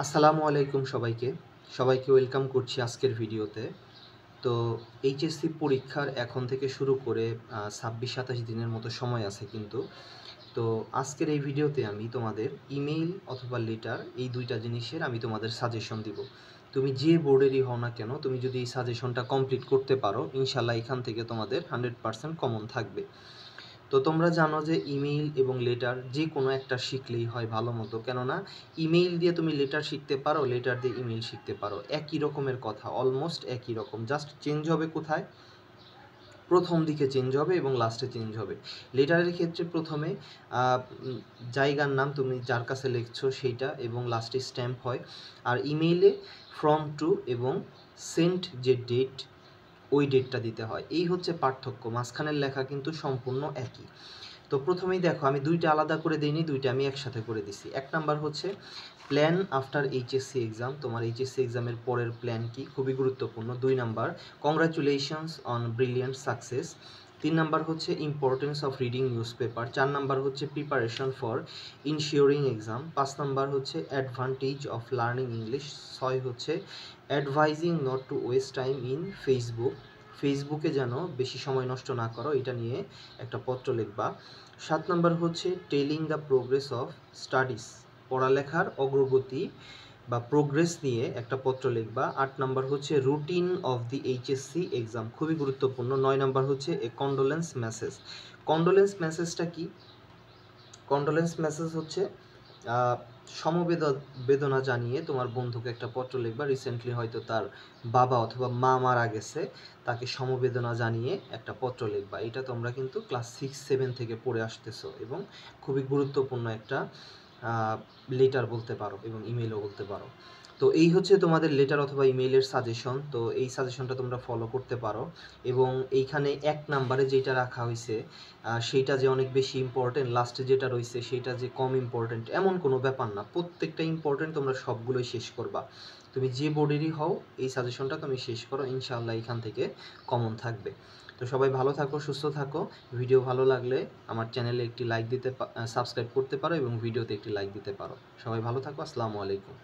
আসসালামু আলাইকুম সবাইকে ওয়েলকাম করছি আজকের ভিডিওতে। তো এইচএসসি পরীক্ষার এখন থেকে শুরু করে ২৬-২৭ দিনের মতো সময় আছে কিন্তু। তো আজকের এই ভিডিওতে আমি তোমাদের ইমেইল অথবা লেটার এই ২টা জিনিসের আমি তোমাদের সাজেশন দিব। তুমি যে বোর্ডেরই হও না কেন, তুমি যদি এই সাজেশনটা কমপ্লিট করতে পারো, ইনশাআল্লাহ এখান থেকে তোমাদের 100% কমন থাকবে। তো তোমরা জানো যে ইমেইল এবং লেটার যে কোনো একটা শিখলেই হয় ভালো মতো, কেননা ইমেইল দিয়ে তুমি লেটার শিখতে পারো, লেটার দিয়ে ইমেইল শিখতে পারো, একই রকমের কথা, অলমোস্ট একই রকম, জাস্ট চেঞ্জ হবে কোথায়, প্রথম দিকে চেঞ্জ হবে এবং লাস্টে চেঞ্জ হবে। লেটারের ক্ষেত্রে প্রথমে জায়গার নাম তুমি যার কাছে লিখছো সেইটা এবং লাস্টে স্ট্যাম্প হয়, আর ইমেইলে ফ্রম টু এবং সেন্ট যে ডেট ওই ডেটটা দিতে হয়। এই হচ্ছে পার্থক্য, মাঝখানের লেখা কিন্তু সম্পূর্ণ একই। তো প্রথমেই দেখো, আমি দুইটা আলাদা করে দিইনি, দুইটা আমি একসাথে করে দিছি। এক নাম্বার হচ্ছে প্ল্যান আফটার এইচএসসি এক্সাম, তোমার এইচএসসি এক্সামের পরের প্ল্যান কি, খুবই গুরুত্বপূর্ণ। 2 number congratulations on brilliant success. 3 number হচ্ছে importance of reading newspaper. 4 number হচ্ছে preparation for ensuring exam. 5 number হচ্ছে অ্যাডভান্টেজ অফ লার্নিং ইংলিশ। 6 হচ্ছে advising not to waste time in ফেসবুকে যেন বেশি সময় নষ্ট না করো, এটা নিয়ে একটা পত্র লিখবা। 7 নাম্বার হচ্ছে telling the progress of studies, পড়ালেখার অগ্রগতি বা প্রোগ্রেস নিয়ে একটা পত্র লিখবা। 8 নাম্বার হচ্ছে routine of the HSC exam, খুবই গুরুত্বপূর্ণ। 9 নাম্বার হচ্ছে এ কন্ডোলেন্স মেসেজ। কন্ডোলেন্স মেসেজটা কি? কন্ডোলেন্স মেসেজ হচ্ছে সমবেদনা জানিয়ে তোমার বন্ধুকে একটা পত্র লিখবা। রিসেন্টলি হয়তো তার বাবা অথবা মা মারা গেছে, তাকে সমবেদনা জানিয়ে একটা পত্র লিখবা। এটা তোমরা কিন্তু ক্লাস 6-7 থেকে পড়ে আসতেছো এবং খুবই গুরুত্বপূর্ণ একটা লেটার বলতে পারো এবং ইমেইলও বলতে পারো। তো এই হচ্ছে তোমাদের লেটার অথবা ইমেইলের সাজেশন। তো এই সাজেশনটা তোমরা ফলো করতে পারো এবং এইখানে 1 নাম্বারে যেটা রাখা হয়েছে সেইটা যে অনেক বেশি ইম্পর্টেন্ট, লাস্টে যেটা রয়েছে সেইটা যে কম ইম্পর্টেন্ট, এমন কোনো ব্যাপার না। প্রত্যেকটা ইম্পর্টেন্ট, তোমরা সবগুলোই শেষ করবা। তুমি যে বোর্ডেরই হও, এই সাজেশনটা তুমি শেষ করো, ইনশাআল্লাহ এখান থেকে কমন থাকবে। তো সবাই ভালো থাকো, সুস্থ থাকো। ভিডিও ভালো লাগলে আমার চ্যানেলে একটি লাইক দিতে, সাবস্ক্রাইব করতে পারো এবং ভিডিওতে একটি লাইক দিতে পারো। সবাই ভালো থাকো, আসসালামু আলাইকুম।